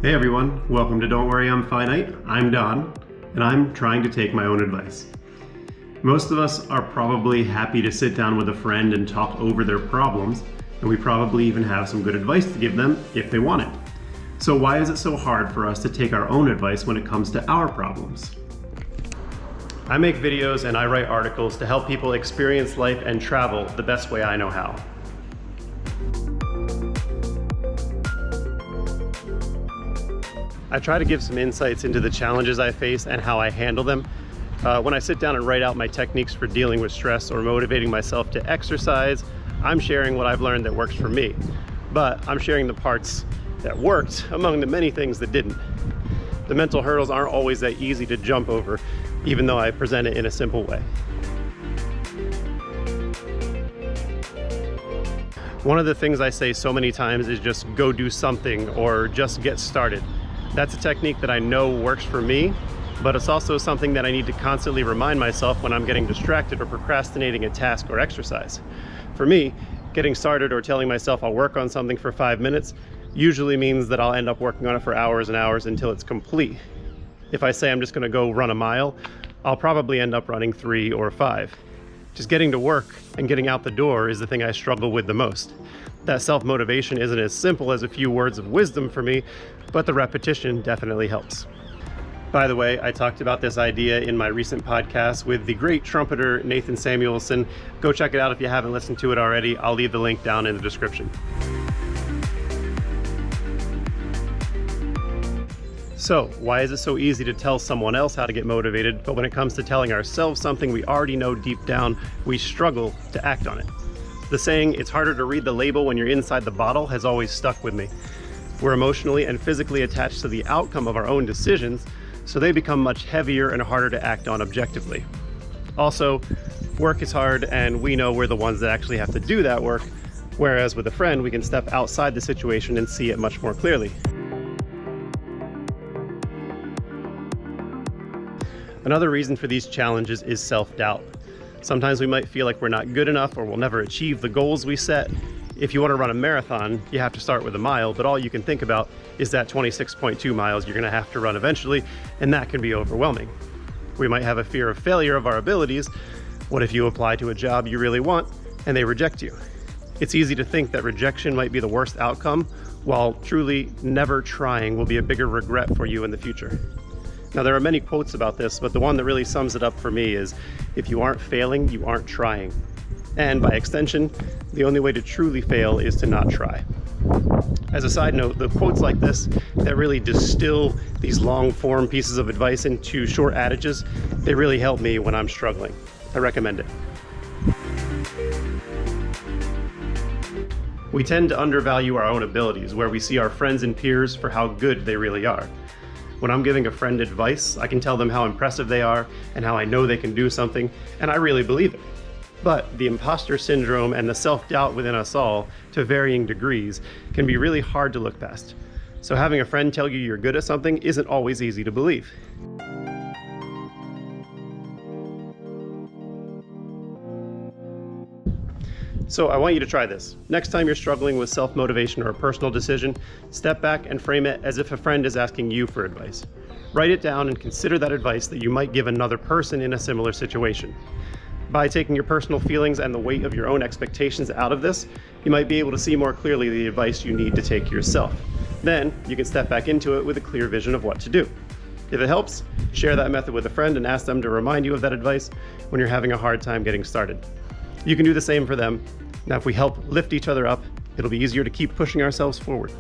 Hey everyone, welcome to Don't Worry I'm Finite. I'm Don, and I'm trying to take my own advice. Most of us are probably happy to sit down with a friend and talk over their problems, and we probably even have some good advice to give them if they want it. So why is it so hard for us to take our own advice when it comes to our problems? I make videos and I write articles to help people experience life and travel the best way I know how. I try to give some insights into the challenges I face and how I handle them. When I sit down and write out my techniques for dealing with stress or motivating myself to exercise, I'm sharing what I've learned that works for me. But I'm sharing the parts that worked among the many things that didn't. The mental hurdles aren't always that easy to jump over, even though I present it in a simple way. One of the things I say so many times is just go do something or just get started. That's a technique that I know works for me, but it's also something that I need to constantly remind myself when I'm getting distracted or procrastinating a task or exercise. For me, getting started or telling myself I'll work on something for 5 minutes usually means that I'll end up working on it for hours and hours until it's complete. If I say I'm just gonna go run a mile, I'll probably end up running 3 or 5. Just getting to work and getting out the door is the thing I struggle with the most. That self-motivation isn't as simple as a few words of wisdom for me, but the repetition definitely helps. By the way, I talked about this idea in my recent podcast with the great trumpeter Nathan Samuelson. Go check it out if you haven't listened to it already. I'll leave the link down in the description. So, why is it so easy to tell someone else how to get motivated, but when it comes to telling ourselves something we already know deep down, we struggle to act on it? The saying, it's harder to read the label when you're inside the bottle, has always stuck with me. We're emotionally and physically attached to the outcome of our own decisions, so they become much heavier and harder to act on objectively. Also, work is hard and we know we're the ones that actually have to do that work, whereas with a friend, we can step outside the situation and see it much more clearly. Another reason for these challenges is self-doubt. Sometimes we might feel like we're not good enough or we'll never achieve the goals we set. If you want to run a marathon, you have to start with a mile, but all you can think about is that 26.2 miles you're going to have to run eventually, and that can be overwhelming. We might have a fear of failure of our abilities. What if you apply to a job you really want and they reject you? It's easy to think that rejection might be the worst outcome, while truly never trying will be a bigger regret for you in the future. Now, there are many quotes about this, but the one that really sums it up for me is, if you aren't failing, you aren't trying. And by extension, the only way to truly fail is to not try. As a side note, the quotes like this that really distill these long form pieces of advice into short adages, they really help me when I'm struggling. I recommend it. We tend to undervalue our own abilities, where we see our friends and peers for how good they really are. When I'm giving a friend advice, I can tell them how impressive they are and how I know they can do something, and I really believe it. But the imposter syndrome and the self-doubt within us all, to varying degrees, can be really hard to look past. So having a friend tell you you're good at something isn't always easy to believe. So I want you to try this. Next time you're struggling with self-motivation or a personal decision, step back and frame it as if a friend is asking you for advice. Write it down and consider that advice that you might give another person in a similar situation. By taking your personal feelings and the weight of your own expectations out of this, you might be able to see more clearly the advice you need to take yourself. Then you can step back into it with a clear vision of what to do. If it helps, share that method with a friend and ask them to remind you of that advice when you're having a hard time getting started. You can do the same for them. Now, if we help lift each other up, it'll be easier to keep pushing ourselves forward.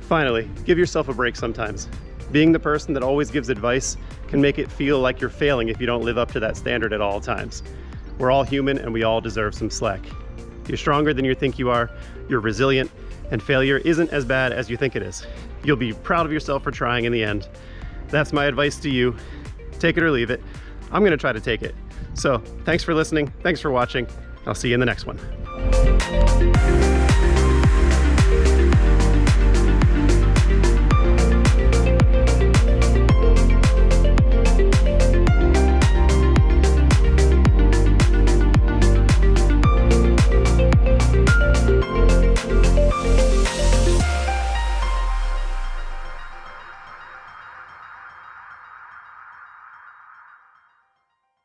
Finally, give yourself a break sometimes. Being the person that always gives advice can make it feel like you're failing if you don't live up to that standard at all times. We're all human and we all deserve some slack. You're stronger than you think you are, you're resilient, and failure isn't as bad as you think it is. You'll be proud of yourself for trying in the end. That's my advice to you. Take it or leave it. I'm going to try to take it. So thanks for listening. Thanks for watching. I'll see you in the next one.